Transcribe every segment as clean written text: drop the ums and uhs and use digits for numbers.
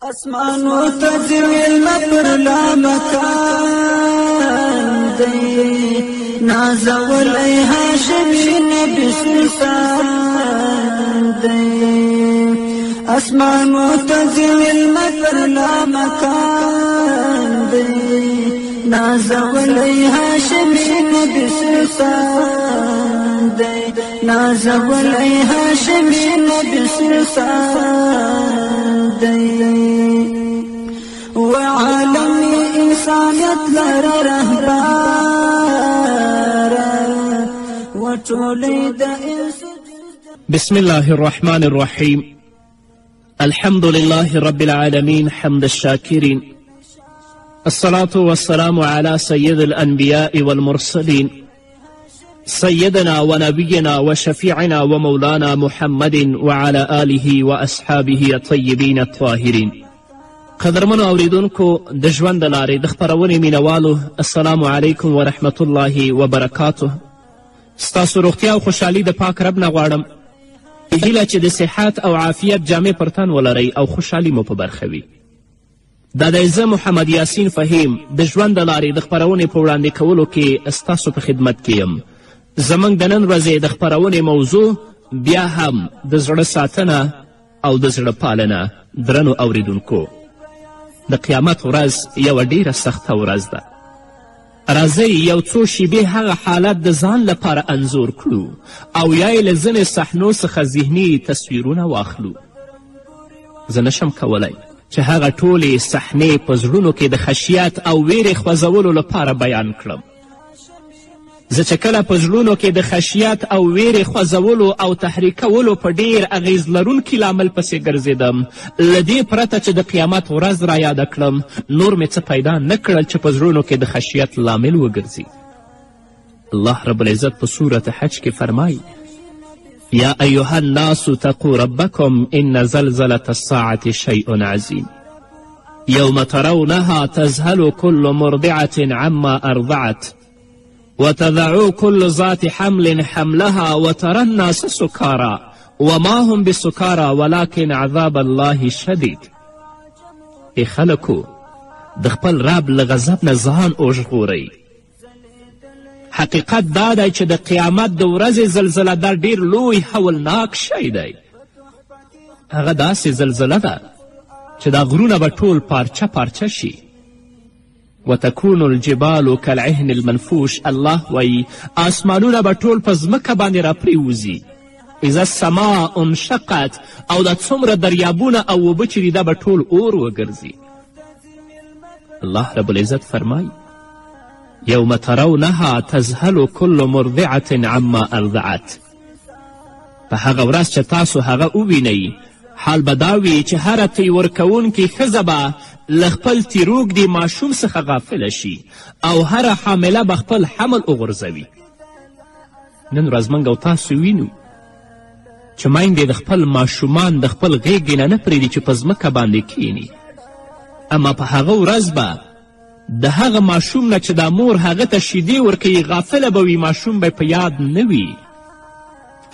اسمانو تزویل پر لامکان دی نازولی هاشمی نبی سلطان دی اسمانو تزویل پر لامکان دی نازولی هاشمی نبی سلطان دی نازولی هاشمی نبی سلطان دی وعالم انسانیت لر رهبر وطولی دا بسم الله الرحمن الرحيم الحمد لله رب العالمين حمد الشاكرين الصلاة والسلام على سيد الأنبياء والمرسلين سيدنا ونبينا وشفيعنا ومولانا محمد وعلى آله وأصحابه الطيبين الطاهرين. قدرمنو اوریدونکو د ژوند د لارې د خپرونې مینوالو السلام علیکم ورحمت الله وبرکاته. ستاسو روغتیا او خوشحالي د پاک رب نه غواړم، هیله چې د صحت او عافیت جامې پر تن ولرئ او خوشحالي مو په برخه وي. دا دی زه محمد یاسین فهیم د ژوند د لارې د خپرونې په وړاندې کولو کې ستاسو په خدمت کې یم. زموږ د نن ورځې د خپرونې موضوع بیا هم د زړه ساتنه او د زړه پالنه. درنو اوریدونکو، د قیامت ورځ یوه ډیره سخته ورځ ده. راځئ یو څو شیبې هغه حالت د ځان لپاره انځور کړو او یا یې له ځینې صحنو څخه ذهني تصویرونه واخلو. زه نشم کولی چې هغه ټولې صحنې په زړونو کې د خشیت او ویرې خوځولو لپاره بیان کړم. زه چې کله په زړونو کې د خشیت او ویرې خوځولو او تحریکولو په ډیر اغیز لرونکي لامل پسې ګرځېدم، له دې پرته چې د قیامت ورځ را یاده کړم، نور مې څه پیدا نه کړل چې په زړونو کې د خشیت لامل وګرځي. الله رب العزت په سورة حج کې فرمایي: یا ایها الناس اتقوا ربکم ان زلزلة الساعة شیء عظیم یوم ترونها تذهل كل مرضعة عما ارضعت وتضع كل ذات حمل حملها وترى الناس سكارى وما هم بسكارى ولكن عذاب الله شدید. ای خلکو، د خپل رب له غضب نه ځان وژغورئ. حقیقت دا دی چې د قیامت د ورځې زلزله دا ډیر لوی هولناک شی دی. هغه داسې زلزله ده چې دا غرونه به ټول پارچه پارچه شي. وتكون الجبال كالعهن المنفوش. الله وایي آسمانونه به ټول په ځمکه باندې راپریوځي. اذا السماء انشقت، او دا څومره دریابونه او اوبه چې دي دا به ټول اور وګرځي. الله رب العزت فرمایي: یوم ترونها تذهل كل مرضعة عما ارضعت. په هغه ورځ چې تاسو هغه ووینئ، حال به دا وي چې هره تی ورکوونکې ښځه به له خپل تیروږدي ماشوم څخه غافله شي او هره حامله به خپل حمل وغورځوي. نن ورځ موږ او تاسو وینو چې میندې د خپل ماشومان د خپل غیږې نه پرېږدي چې په ځمکه باندې کښیني، اما په هغه ورځ به د هغه ماشوم نه چې دا مور هغه ته شیدې ورکوي غافله به وي، ماشوم به په یاد نه وي،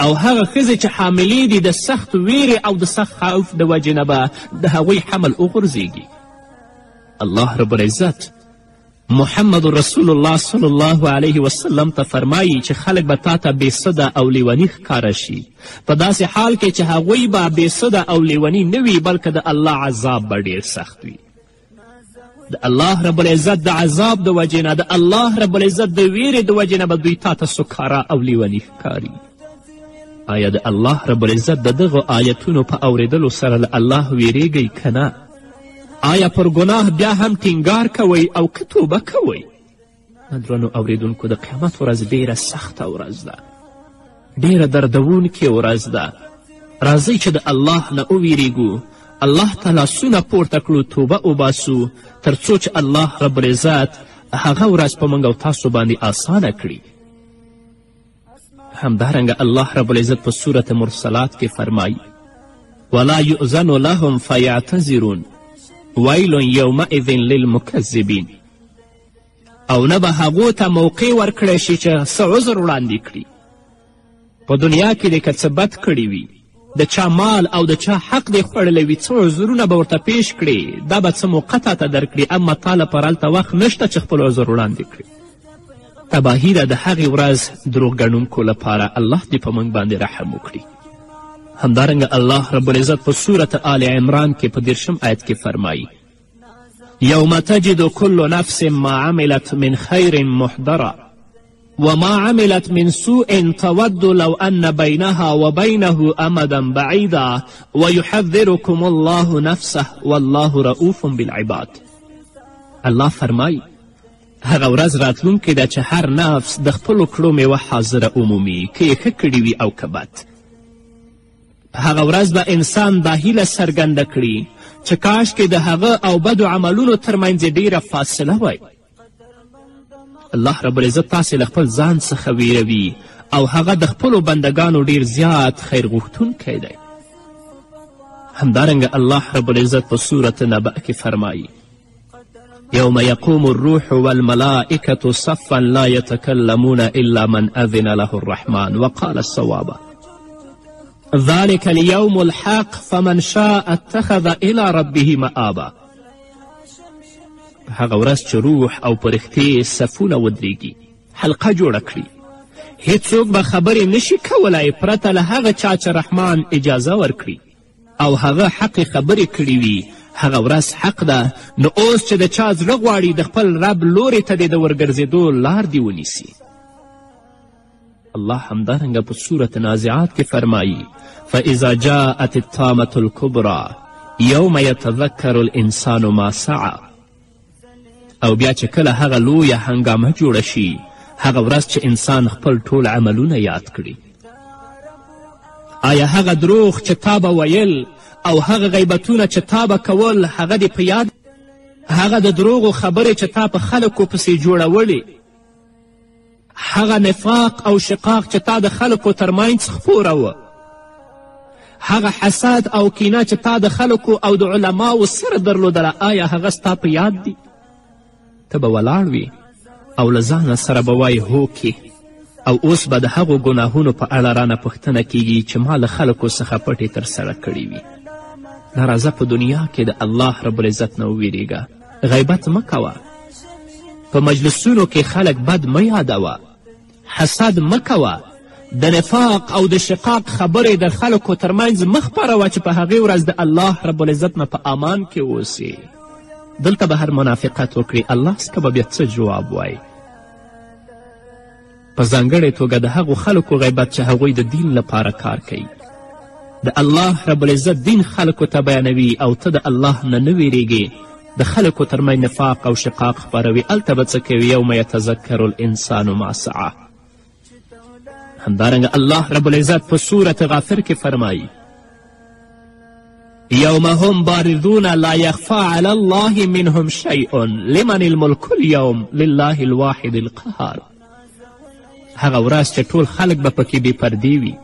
او هغه ښځې چې حاملې دي د سخت ویرې او د سخت خوف د وجې نه به د هغوی حمل وغورځېږي. الله رب العزت محمد رسول الله صلی الله علیه وسلم ته فرمایي چې خلک به تا ته بېسده او لیوني ښکاره شي، په داسې حال کې چې هغوی به بېسده او لیوني نه وي، بلکې د الله عذاب به ډېر سخت وي. د الله رب العزت د عذاب د وجې نه، د الله رب العزت د ویرې د وجې نه به دوی تا ته سکاره او لیوني ښکاري. آیا د الله رب العزت د دغو آیتونو په اوریدلو سره له الله ویریږئ که نه؟ آیا پر ګناه بیا هم ټینګار کوئ او که توبه کوئ؟ درنو اوریدونکو، د قیامت ورځ ډیره سخته ورځ ده، ډیره دردونکې ورځ ده. راځئ چې د الله نه وویریږو، الله ته لاسونه پورته کړو، توبه وباسو، تر څو چې الله رب العزت هغه ورځ په موږ او تاسو باندې آسانه کړي. همدارنګه الله رب العزت په سورة مرسلات کې فرمایي: ولا یؤذن لهم فیعتذرون ویل یومئذ للمکذبین. او نه به هغو ته موقع ورکړی شي چې څه عذر وړاندې کړي. په دنیا کې دې که څه بد کړي وي د چا مال او د چا حق دی خوړلی وي څه عذرونه به ورته پیش کړي دا به څه موقته ته درکړي اما تا لپاره هلته وخت نشته چې خپل عذر وړاندې کړي تباهي ده د هغې ورځ دروغ ګڼونکو لپاره الله دې په موږ باندې رحم وکړي همدارنګه الله رب العزت په صورت آل عمران کې په 10 آیت کې فرمایي یوم تجد كل نفس ما عملت من خیر محضرا وما عملت من سوء تود لو أن بينها وبينه أمدا بعيدا ويحذركم الله نفسه والله رؤوف بالعباد الله فرمایي هغه ورځ راتلونکې ده چې هر نفس د خپلو کړو میوه حاضره عمومي که یې ښه کړي وي او که بد په هغه ورځ به انسان دا هیله څرګنده کړي چې کاشکې د هغه او بدو عملونو ترمنځ یې ډیره فاصله وای الله رب العزت تاسې له خپل ځان څخه ویروي او هغه د خپلو بندگانو ډیر زیات خیر غوښتونکی دی همدارنګه الله رب العزت په صورت نبأ کې فرمایي یوم یقوم الروح والملائکة صفا لا یتکلمون الا من اذن له الرحمن وقال الصواب ذلك اليوم الحق فمن شاء اتخذ الى ربه مآبا هغه ورځ چې روح او پرښتې صفونه ودرېږي حلقه جوړه کړي هیڅوک به خبرې نشي کولی پرته له هغه چا چې رحمان اجازه ورکړي او هغه حقې خبرې کړي وي هغه ورځ حق ده نو اوس چې د چا زړه غواړي د خپل رب لورې ته دې د ورګرځېدو لار دې ونیسي الله همدارنګه په صورت نازعات کې فرمایي فاذا جاءت الطامة الكبرى یوم یتذکر الانسان ما سعى او بیا چې کله هغه لویه هنګامه جوړه شي هغه ورځ چې انسان خپل ټول عملونه یاد کړي آیا هغه دروغ چې تا به ویل او هغه غیبتونه چې تا به کول هغه دې په یاد هغه د دروغو خبرې چې تا په خلکو پسې جوړولې هغه نفاق او شقاق چې تا د خلکو ترمنځ خپوروه هغه حسد او کینه چې تا د خلکو او د علماو سره درلودله آیا هغه ستا په یاد دی ته به ولاړ وي او له ځانه سره به وایي هوکې او اوس به د هغو ګناهونو په اړه رانه پوښتنه کیږي چې ما له خلکو څخه پټې ترسره کړي وي نه راځه په دنیا کې د الله رب العزت نه وویرېږه غیبت مه کوه په مجلسونو کې خلک بد مه یادوه حسد مه کوه د نفاق او د شقاق خبرې د خلکو ترمنځ مه خپروه چې په هغې ورځ د الله رب العزت نه په امان کې اوسي دلته به هر منافقت وکړي الله څخه به بیا څه جواب وایي په ځانګړې توګه د هغو خلکو غیبت چې هغوی د دین لپاره کار کوي د الله رب العزت دین خلکو ته بیانوي او ته د الله نه نه ویرېږې د خلکو ترمنځ نفاق او شقاق خپروي هلته به څه کوي یوم یتذکر الانسان ما سعی همدارنګه الله رب العزت په صورت غافر کې فرمایي یوم هم بارزون لا یخفى علی الله منهم شیء لمن الملک اليوم لله الواحد القهار هغه ورځ چې ټول خلک به پکې بې پردې وي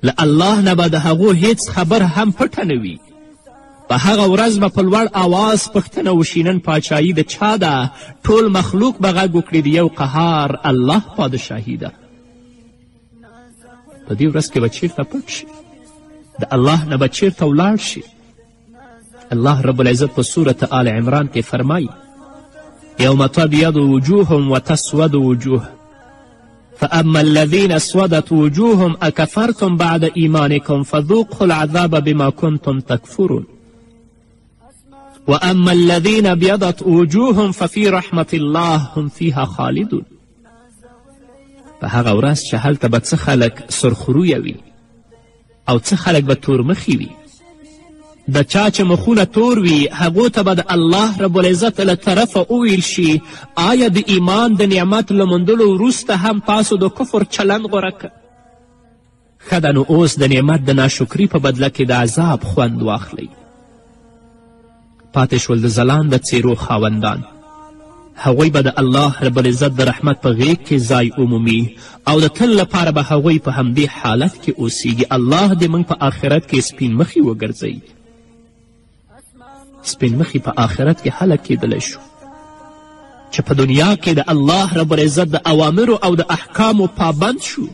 له الله نه به د هغو هیڅ خبر هم پټه نه وي په هغه ورځ به په لوړ آواز پوښتنه وشي نن پاچایي د چا ده ټول مخلوق به غږ وکړي د یو قهار الله پادشاهي ده په دې ورځ کې به چیرته پټ شي د الله نه به چیرته ولاړ شي الله رب العزت په صورت آل عمران کې فرمایي یوم تبیض وجوه وتسود وجوه فأما الذين اسودت وجوههم أكفرتم بعد إيمانكم فذوقوا العذاب بما كنتم تكفرون وأما الذين ابيضت وجوههم ففي رحمة الله هم فيها خالدون په هغه ورځ چې هلته به څه خلک سرخرویه وي او څه خلک به تورمخي وي د چا چې مخونه تور وي هغو ته به د الله رب العزت له طرفه وویل شي آیا د ایمان د نعمت له موندلو وروسته هم تاسو د کفر چلند غوره که ښه ده نو اوس د نعمت د ناشکري په بدله کې د عذاب خوند واخلئ پاتې شول د ځلانده څیرو خاوندان هغوی به د الله رب العزت د رحمت په غیږ کې ځای عمومي او د تل لپاره به هغوی په همدې حالت کې اوسیږي الله دې موږ په آخرت کې سپین مخي وګرځوي سپین مخي په آخرت کې خلک کیدلی شو چې په دنیا کې د الله رب العزت د اوامرو او د احکامو پابند شو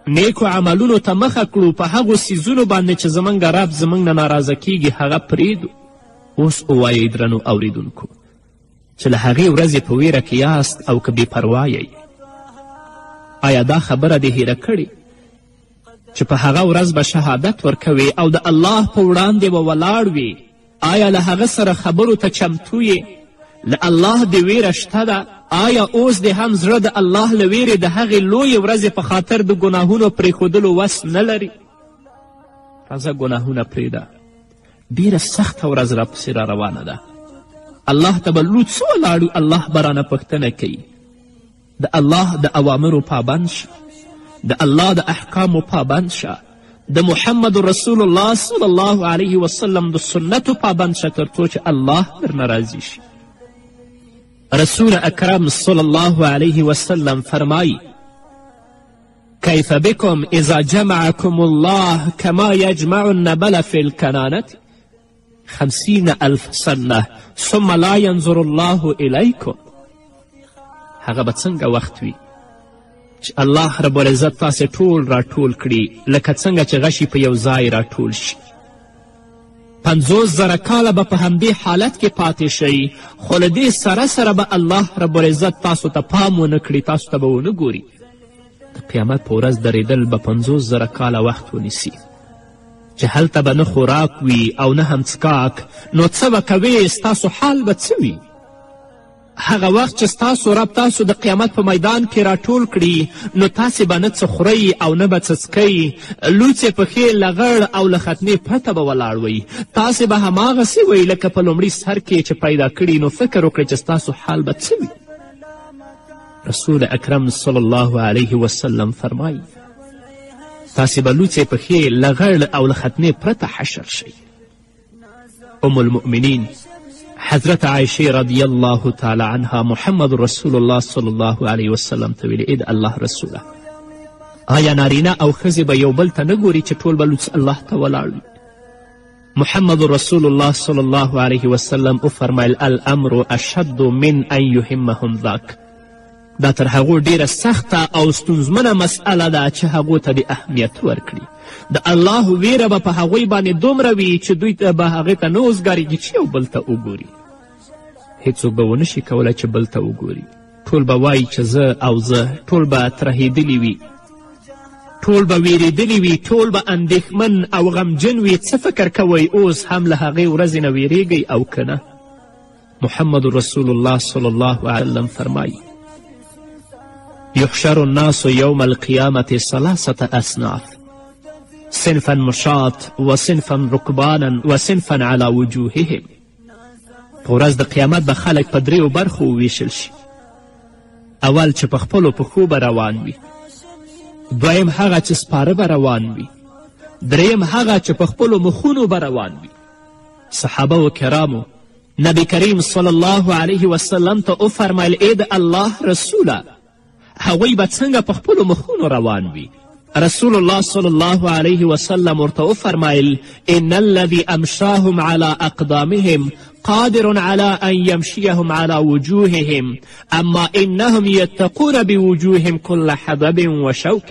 نیکو عملونو ته مخه کړو، په هغو څیزونو باندې چې زموږ رب زموږ نه ناراضه کیږي هغه پرېږدو. اوس ووایئ درنو اوریدونکو چې له هغې ورځې په ویره کې یاست او که بې پروا یئ. آیا دا خبره دې هیره کړې چې په هغه ورځ به شهادت ورکوې او د الله په وړاندې به ولاړ وې؟ آیا له هغه سره خبرو ته چمتو یې؟ له الله دې ویره شته ده؟ آیا اوس دې هم زړه د الله له ویرې د هغې لویې ورځې په خاطر د ګناهونو پرېښودلو وس نه لري؟ راځه ګناهونه پرېږده، ډېره سخته ورځ راپسې را روانه ده. الله ته به لوڅ ولاړو، الله به رانه پوښتنه کوي. د الله د اوامرو پابند شه، د الله د احکامو پابند شه، د محمد رسول الله صلی الله علیه وسلم د سنتو پابند شه تر څو چې الله درنه راضي شي. رسول اکرم صلی الله علیه وسلم فرمایی کیف بکم اذا جمعکم الله کما یجمع النبل فی الکنانة 50,000 سنه ثم لا ینظر الله الیکم. هغه به څنګه وخت وي چې الله رب العزت تاسې ټول راټول کړي لکه څنګه چې غشي په یو ځای راټول شي. 50,000 کاله به په همدې حالت کې پاتې شئ، خو له دې سره سره به الله رب العزت تاسو ته پام ونه کړي، تاسو ته به ونه ګوري. د قیامت په ورځ درېدل به 50,000 کاله وخت ونیسي چې هلته به نه خوراک وي او نه هم څښاک، نو څه به کوې؟ ستاسو حال به څه وي؟ هغه وخت چې ستاسو رب تاسو د قیامت په میدان کې راټول کړي نو تاسې به نه څه خورئ او نه به څه څښئ، لوڅې پښې لغړ او له ختنې پرته به ولاړ وئ. تاسې به هماغسې وئ لکه په لومړي سر کې چې پیدا کړي، نو فکر وکړئ چې ستاسو حال به څه وي. رسول اکرم صلی الله علیه وسلم فرمایي تاسې به لوڅې پښې لغړ او له ختنې پرته حشر شئ. ام المؤمنین حضرت عایشې رضی الله تعالی عنها محمد رسول الله صلی الله علیه وسلم ته ویلې ای د الله رسوله، آیا نارینه او ښځې به یو بل ته نه ګوري چې ټول به لوڅ الله ته ولاړ وي؟ محمد رسول الله صلی الله علیه وسلم وفرمیل الامر اشد من ان یهمهم ذاک. دا تر هغو ډیره سخته او ستونزمنه مسئله ده چې هغو ته د اهمیت ورکړي. د الله ویره به په هغوی باندې دومره وي چې دوی ته به هغې ته نه اوزګارېږي چې یو بل ته وګوري. هیڅوک به ونه شي کولی چې بل ته وګوري. ټول به وایي چې زه او زه، ټول به ترهېدلي وي، ټول به ویرېدلي وي، ټول به اندېښمن او غمجن وي. څه فکر کوئ اوس هم له هغې ورځې نه ویرېږئ او که نه؟ محمد رسول الله صلی الله علیه وسلم فرمایي یحشر الناس یوم القیامة 3 اصناف صنفا مشاة وصنفا رکبانا وصنفا على وجوههم. په ورځ د قیامت به خلک په 3 برخو وویشل شي. اول چې په خپلو پښو به روان وي، دویم هغه چې سپاره به روان وي، دریم هغه چې په خپلو مخونو به روان وي. صحابه و کرامو نبی کریم صلی الله علیه وسلم ته وفرمیل ای د الله رسوله، هغوی به څنګه په خپلو مخونو روان وي؟ رسول الله صلی الله علیه وسلم ورته وفرمیل ان الذي امشاهم على اقدامهم قادر على ان يمشيهم على وجوههم اما انهم يتقون بوجوههم كل حدب وشوك.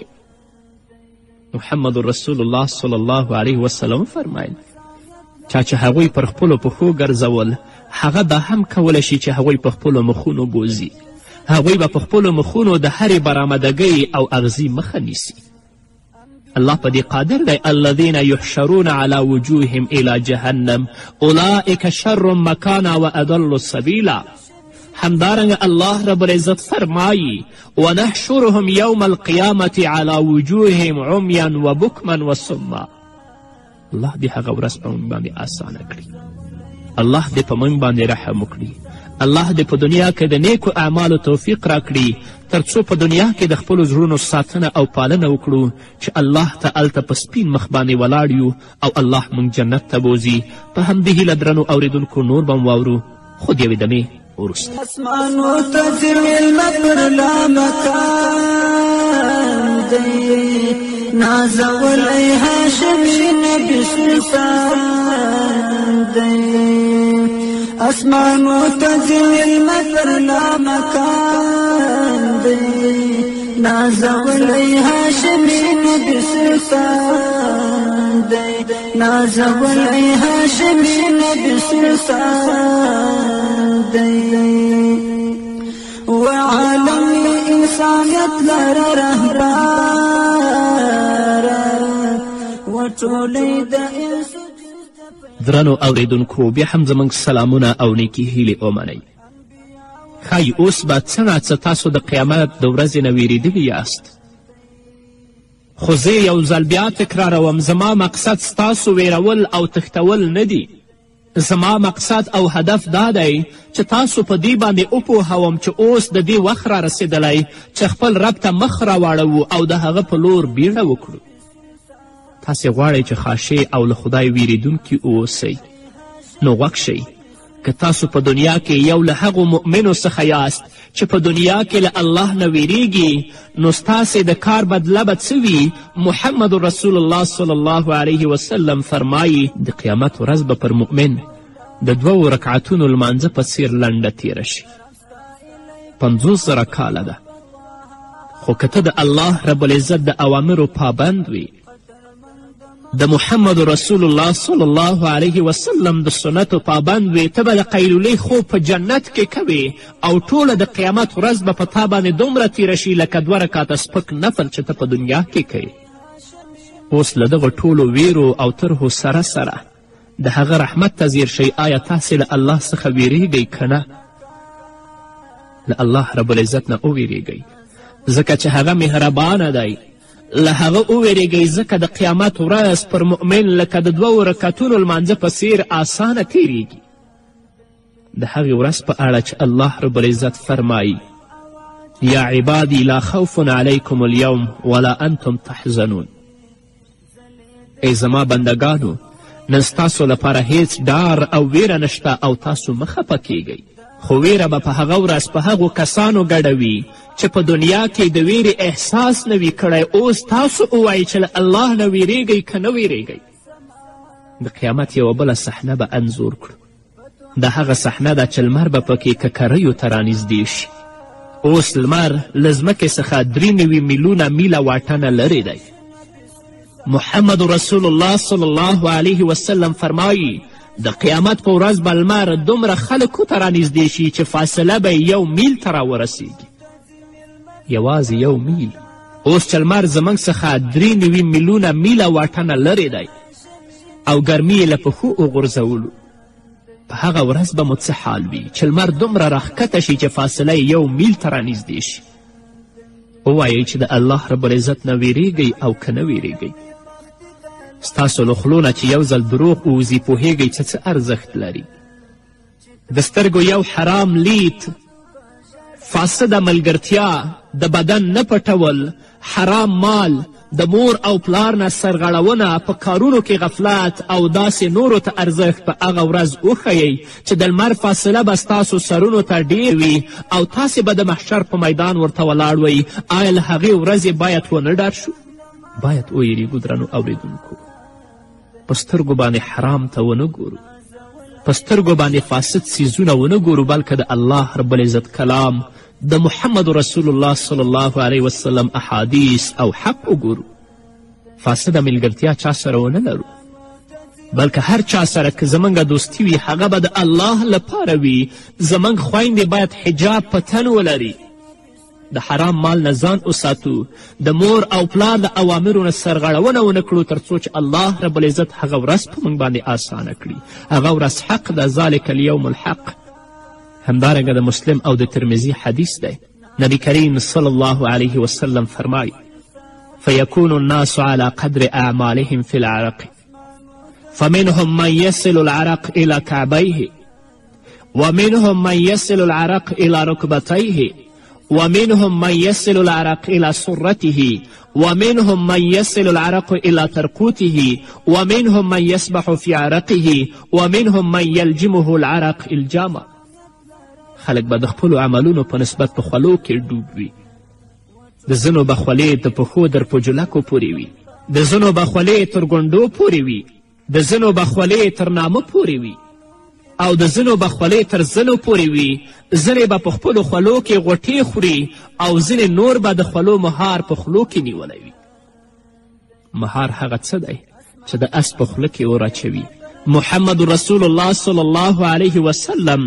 محمد رسول الله صلی الله علیه وسلم فرمایل چا چې هغوی پر خپلو پښو ګرځول، هغه دا هم کولی شي چې هغوی په خپلو مخونو بوزي. هغوی به په خپلو مخونو د هرې برآمدګۍ او اغزي مخه نیسي. الله په دې قادر دی. الذین یحشرون علی وجوههم الی جهنم اولئک شر مکانا و اضل سبیلا. همدارنګه الله رب العزت فرمایی ونحشرهم یوم القیامة علی وجوههم عمیا و بکما و صما. الله دې هغه ورځ په موږ باندې اسانه کړي. الله دې په موږ باندې رحم وکړي. الله دې په دنیا کې د نیکو اعمالو توفیق راکړي تر څو په دنیا کې د خپلو زړونو ساتنه او پالنه وکړو چې الله ته هلته په سپین مخ باندې ولاړ یو او الله موږ جنت ته بوځي. په همدې هیله درنو اوریدونکو نور به م واورو خو د یوې دمې وروسته. اسمانو ته ځي مېلمه پر لامکان دی، نازولی هاشمي نبي سلطان دی. اسمانو ته ځي مېلمه پر لامکان دی، نازولی هاشمی نبی سلطان دی نازولی هاشمی نبی سلطان دی وعالم انسانیت لر رهبر وټولې د درنو اوریدونکو بیا هم زموږ سلامونه او نیکې هیلې ومنئ. ښایي اوس به څه ناڅه تاسو د قیامت د ورځې نه ویرېدلي یاست، خو زه یو ځل بیا تکراروم، زما مقصد ستاسو ویرول او تښتول نه دي. زما مقصد او هدف دا دی چې تاسو په دې باندې وپوهوم چې اوس د دې وخت را رسېدلی چې خپل رب ته مخ راواړوو او د هغه په لور بیړه وکړو. تاسې غواړئ چې خاشع او له خدای ویرېدونکي اوسئ، نو غوږ شئ. که تاسو په دنیا کې یو له هغو مؤمنو څخه یاست چې په دنیا کې له الله نه ویریږي، نو ستاسې د کار بدله به څه وي؟ محمد رسول الله صلی الله علیه وسلم فرمایي د قیامت ورځ به پر مؤمن د 2 رکعتونو لمانځه په څیر لنډه تیره شي. 50,000 کاله ده. خو که ته د الله رب العزت د اوامرو پابند وي، د محمد رسول الله صلی الله علیه وسلم د سنتو پابند وي، ته به د قیلولې خوب په جنت کې کوې او ټوله د قیامت ورځ به په تا باندې دومره تیره شي لکه 2 رکاته سپک نفل چې ته په دنیا کې کوې. اوس له دغه ټولو ویرو او ترهو سره سره د هغه رحمت ته ځیر شئ. آیا تاسې له الله څخه ویریږئ که نه؟ له الله رب العزت نه وویریږئ، ځکه چې هغه مهربانه دی. له هغه وویریږئ ځکه د قیامت ورځ پر مؤمن لکه د 2 رکعتونو لمانځه په څیر اسانه تیریږي. د هغې ورځ په اړه چې الله رب العزت فرمایي یا عبادی لا خوف علیکم اليوم ولا انتم تحزنون. ای زما بندگانو، نن ستاسو لپاره هیڅ ډار او ویره نشته او تاسو مه خفه کیږئ، خو ویره به په هغه ورځ په هغو کسانو ګډه وي چې په دنیا کې د ویرې احساس نه وي کړی. اوس تاسو ووایئ چې له الله نه ویریږئ که نه ویریږئ. د قیامت یوه بله صحنه به انځور کړو. د هغه صحنه ده چې لمر به پکې ککریو ته رانږدې شي. اوس لمر له ځمکې څخه 93 میلیونه میله واټنه لرې دی. محمد رسول الله صلی الله علیه وسلم فرمایي د قیامت په ورځ به لمر دومره خلکو ته رانږدې شي چې فاصله به 1 میل ته راورسیږي. یوازې 1 میل. اوس چې لمر زموږ څخه 93 میلیونه میله واټنه لرې دی او ګرمي یې له پښو وغورځولو، په هغه ورځ به مو څه حال وي چې لمر دومره راښکته شي چې فاصله یې 1 میل ته رانږدې شي. ووایئ چې د الله رب العزت نه ویریږئ او که نه ویریږئ. ستاسو له خولو نه چې یو ځل دروغ ووځي پوهیږئ چې څه ارزښت لري. د سترګو یو حرام لید، فاسده ملګرتیا، د بدن نه پټول، حرام مال، د مور او پلار نه سرغړونه، په کارونو کې غفلت او داسې نورو ته ارزښت په هغه ورځ وښیئ چې د لمر فاصله به ستاسو سرونو ته ډیر وي او تاسې به د محشر په میدان ورته ولاړ وئ. آیا له هغې ورځې باید ونه ډار شو؟ باید ویریږو درنو اوریدونکو. په سترګو باندې حرام ته ونه ګورو، په سترګو باندې فاسد څیزونه ونه ګورو، بلکې د الله رب العزت کلام، د محمد رسول الله صلی الله علیه وسلم احادیث او حق وګورو. فاسده ملګرتیا چا سره ونه لرو، بلکې هر چا سره که زموږ دوستي وي هغه به د الله لپاره وي. زموږ خویندې باید حجاب په تن ولري. د حرام مال نه ځان وساتو، د مور او پلار د اوامرو نه سرغړونه ونه کړو تر څو چې الله رب العزت هغه ورځ په موږ باندې اسانه کړي. هغه ورځ حق ده، ذلک الیوم الحق. همدارنګه د مسلم او د ترمذي حدیث دی. نبی کریم صلی الله علیه وسلم فرمایي فیکون الناس على قدر اعمالهم فی العرق فمنهم من يصل العرق الى كعبيه ومنهم من يصل العرق الى ركبتيه ومنهم من يصل العرق إلى سرته ومنهم من يصل العرق إلى ترقوته ومنهم من يسبح في عرقه ومنهم من يلجمه العرق الجامة. خلق به د خپلو عملونو په نسبت په خولو کې ډوب وي. د ځینو به خولې د پښو در په جلکو پورې وي، د ځینو به خولې تر ګونډو پورې وي، د ځینو به خولې تر نامه پورې وي، او د ځینو به خولې تر ځینو پورې وي، ځینې به په خپلو خولو کې غوټې خوري او ځینې نور به د خولو مهار په خولو کې نیولی وي. مهار هغه څه دی چې د اس په خوله کې اور اچوي. محمد رسول الله صلی الله علیه وسلم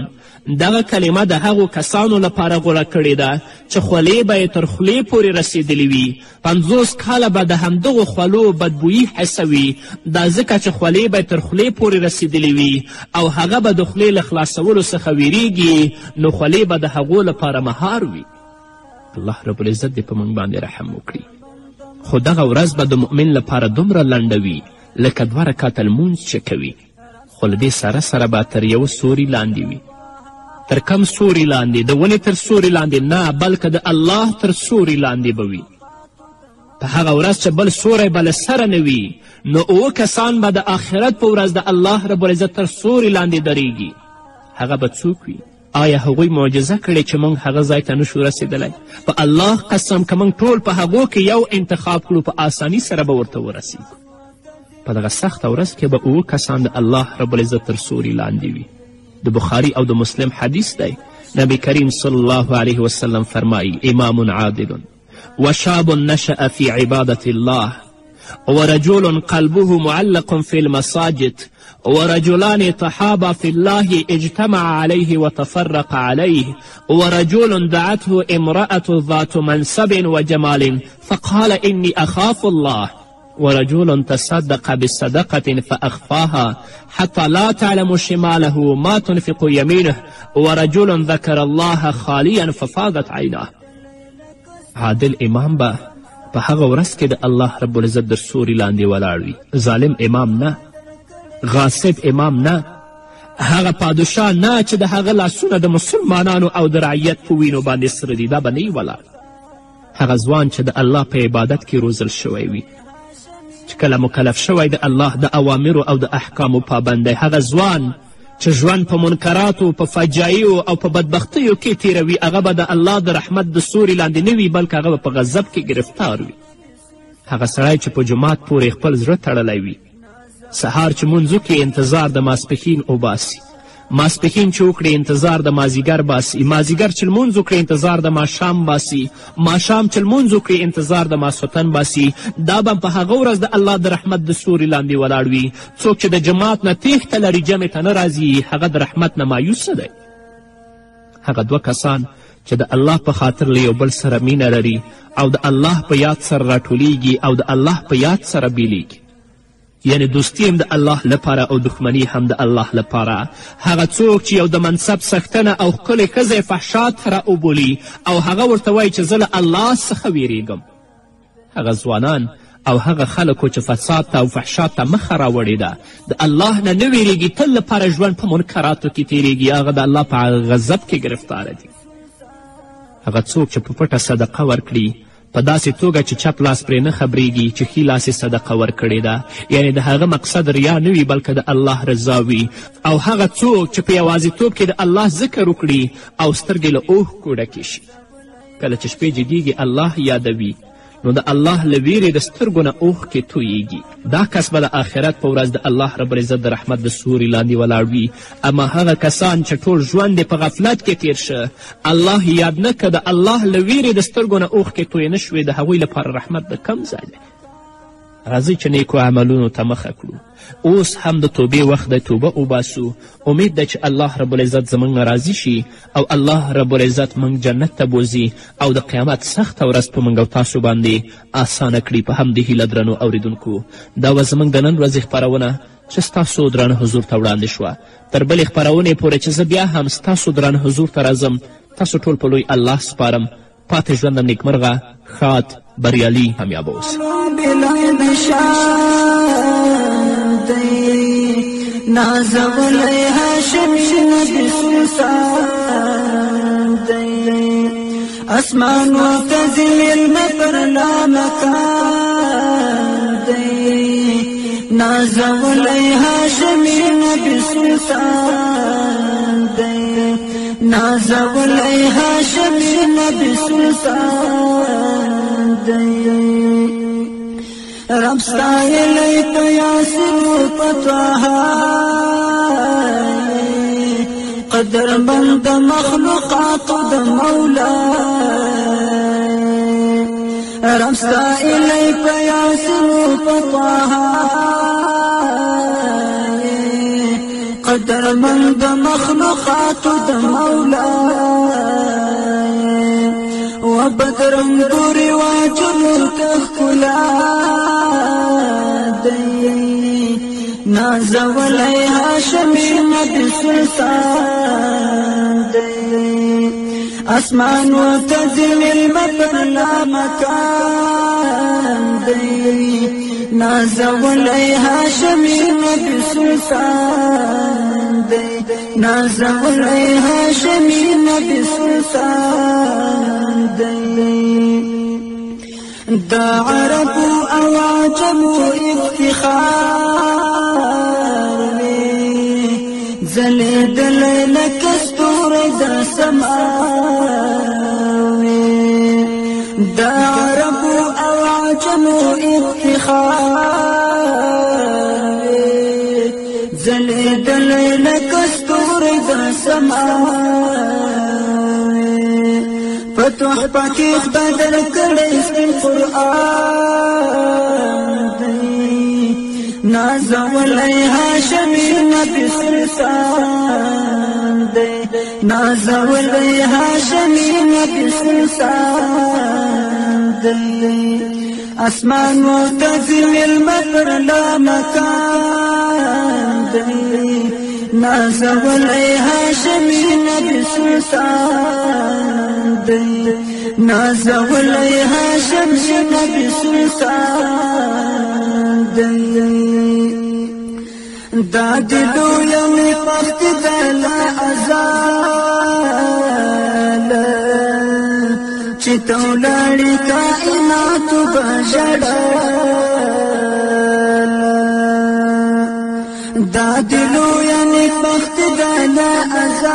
دغه کلمه د هغو کسانو لپاره غوره کړې ده چې خولې به یې تر خولې پورې رسېدلې وي. 50 کاله به د همدغو خولو بدبویي حسوي، دا ځکه چې خولې به یې تر خولې پورې رسېدلې وي او هغه به د خولې له خلاصولو څخه ویریږي، نو خولې به د هغو لپاره مهار وي. الله رب العزت دې په موږ باندې رحم وکړي. خو دغه ورځ به د مؤمن لپاره دومره لنډه وي لکه 2 رکعته لمونځ چې کوي، خو له دې سره سره به تر یوه سوري لاندې وي. تر کم سوري لاندې؟ د ونې تر سوري لاندې نه، بلکې د الله تر سوري لاندې به وي. په هغه ورځ چې بل سوری به له سره نه وي، نو 7 کسان به د آخرت په ورځ د الله رب العزت تر سوري لاندې درېږي. هغه به څوک وي؟ آیا هغوی معجزه کړې چې موږ هغه ځای ته نشو رسېدلی؟ په الله قسم که موږ ټول په هغو کې یو انتخاب کړو، په آساني سره به ورته ورسیږو. په دغه سخته ورځ کې به 7 کسان د الله رب العزت تر سوري لاندې وي. د بخاري او د مسلم حدیث دی. نبی کریم صلی الله علیه وسلم فرمایی: امام عادل وشاب نشأ في عبادة الله ورجل قلبه معلق في المساجد ورجلان تحابا في الله اجتمع عليه وتفرق عليه ورجل دعته امرأة ذات منصب وجمال فقال إني أخاف الله ورجل تصدق بصدقة فأخفاها حتى لا تعلم شماله ما تنفق يمينه ورجل ذكر الله خاليا ففاضت عيناه. عادل امام به په هغه ورځ کې د الله رب العزت در سوري لاندې ولاړ وي. ظالم امام نه، غاصب امام نه، هغه پادشاه نه چې د هغه لاسونه د مسلمانانو او د رعیت په وینو باندې سره دي، دا به نه وي ولاړ. هغه ځوان چې د الله په عبادت کې روزل شوی وي، چې کله مکلف شوی د الله د اوامرو او د احکامو پابند دی. هغه ځوان چې ژوند په منکراتو، په فجایعو او په بدبختیو کې تیروي، هغه به د الله د رحمت د سوري لاندې نه وي، بلکې هغه به په غضب کې گرفتار وي. هغه سړی چې په جومات پورې خپل زړه تړلی وي، سهار چې مونځو کې انتظار د ماسپښین وباسي، ماسپښین چې وکړي انتظار د مازیګر باسي، مازیګر چې لمونځ وکړي انتظار د ماښام باسي، ماښام چې لمونځ وکړي انتظار د ماسخوتن باسي، دا به په هغه ورځ د الله د رحمت د سوري لاندې ولاړ وي. څوک چې د جماعت نه تیښته لري، جمع ته نه راځي، هغه د رحمت نه مایوسه دی. هغه 2 کسان چې د الله په خاطر له یو بل سره مینه لري او د الله په یاد سره راټولیږي او د الله په یاد سره بیلیږي، یعنی دوستی هم د الله لپاره او دښمني هم د الله لپاره. هغه څوک چې یو د منصب څښتنه او ښکلې ښځه فحشا ته راوبولي او هغه ورته وایي چې زه له الله څخه ویریږم، هغه ځوانان او هغه خلکو چې فساد ته او فحشا ته مخه راوړې ده، د الله نه نه ویریږي، تل لپاره ژوند په منکراتو کې تیریږي، هغه د الله په غضب کې گرفتاره دي. هغه څوک چې په پټه صدقه ورکړي په داسې توګه چې چپ لاس پرې نه خبریږي چې ښي لاس یې صدقه ورکړې ده، یعنی د هغه مقصد ریا نه وي بلکې د الله رضا وي. او هغه څوک چې په یوازیتوب کې د الله ذکر وکړي او سترګې له اوښکو ډکې شي، کله چې شپې جګیږي الله یادوي، نو د الله له ویرې د سترګو نه اوښکې تویږي. دا کس به د آخرت په ورځ د الله رب العزت د رحمت د سوري لاندې ولاړ وي. اما هغه کسان چې ټول ژوند یې په غفلت کې تیر شه، الله یاد نه که، د الله له ویرې د سترګو نه اوښکې تویې نه شوې، د هغوی لپاره رحمت د کم ځای دی. راځئ چې نیکو عملونو ته مخه کړو. اوس هم د توبې وخت دی، توبه وباسو. امید ده چې الله رب العزت زموږ نه راضي شي او الله رب العزت موږ جنت ته بوځي او د قیامت سخته ورځ په موږ او تاسو باندې اسانه کړي. په همدې هیله درنو اوریدونکو، دا وه زموږ د نن ورځې خپرونه چې ستاسو درانه حضور ته وړاندې شوه. تر بلې خپرونې پورې چې زه بیا هم ستاسو درانه حضور ته راځم، تاسو ټول په لوی الله سپارم. پاتې ژوندم نیکمرغه، ښاد، بریالي، همیابه اوسئ. نازولی هاشمی نبی سلطان دی، اسمان و تزیل مپر لامکان دی، نازولی هاشمی نبی سلطان دی، نازولی هاشمی نبی سلطان دی. رب ستایلی په یاسین و په طه، قدرمند مخلوقات د مولا رمستا الی پیاسن پطاها قدرمند مخلوقات د مولا وبدرم دوري واجل كخلا ناز ولي هاشمي نبي سلطان اسمان وتزل المطر لا مكان ناز ولي هاشمي نبي سلطان ناز ولي هاشمي نبي سلطان دا عرب او عجم افتخار زلد لك استور دا سماء دا عرب او عجم افتخار زلد لك استور دا سماء فتح پاکیخ بدل کړي سپین قرآن ناز ولي هاشمي نبي سلطان ناز ولي هاشمي نبي سلطان اسمان متزم المطر لا مكان ناز ولي هاشمي نبي سلطان ناز ولي هاشمي نبي سلطان دادلو يومي پخت دلا ازال چتو لڑی کائنات بجڑال دادلو يومي پخت دلا ازال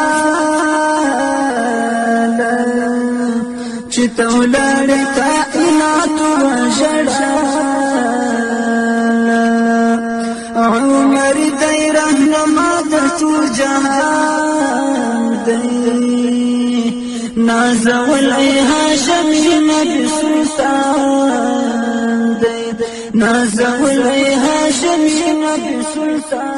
چتو لڑی کائنات بجڑال عمر دی رهنما د ټول جهان دی ناز ولي هاشمي نبي سلطان دی ناز ولي هاشمي نبي سلطان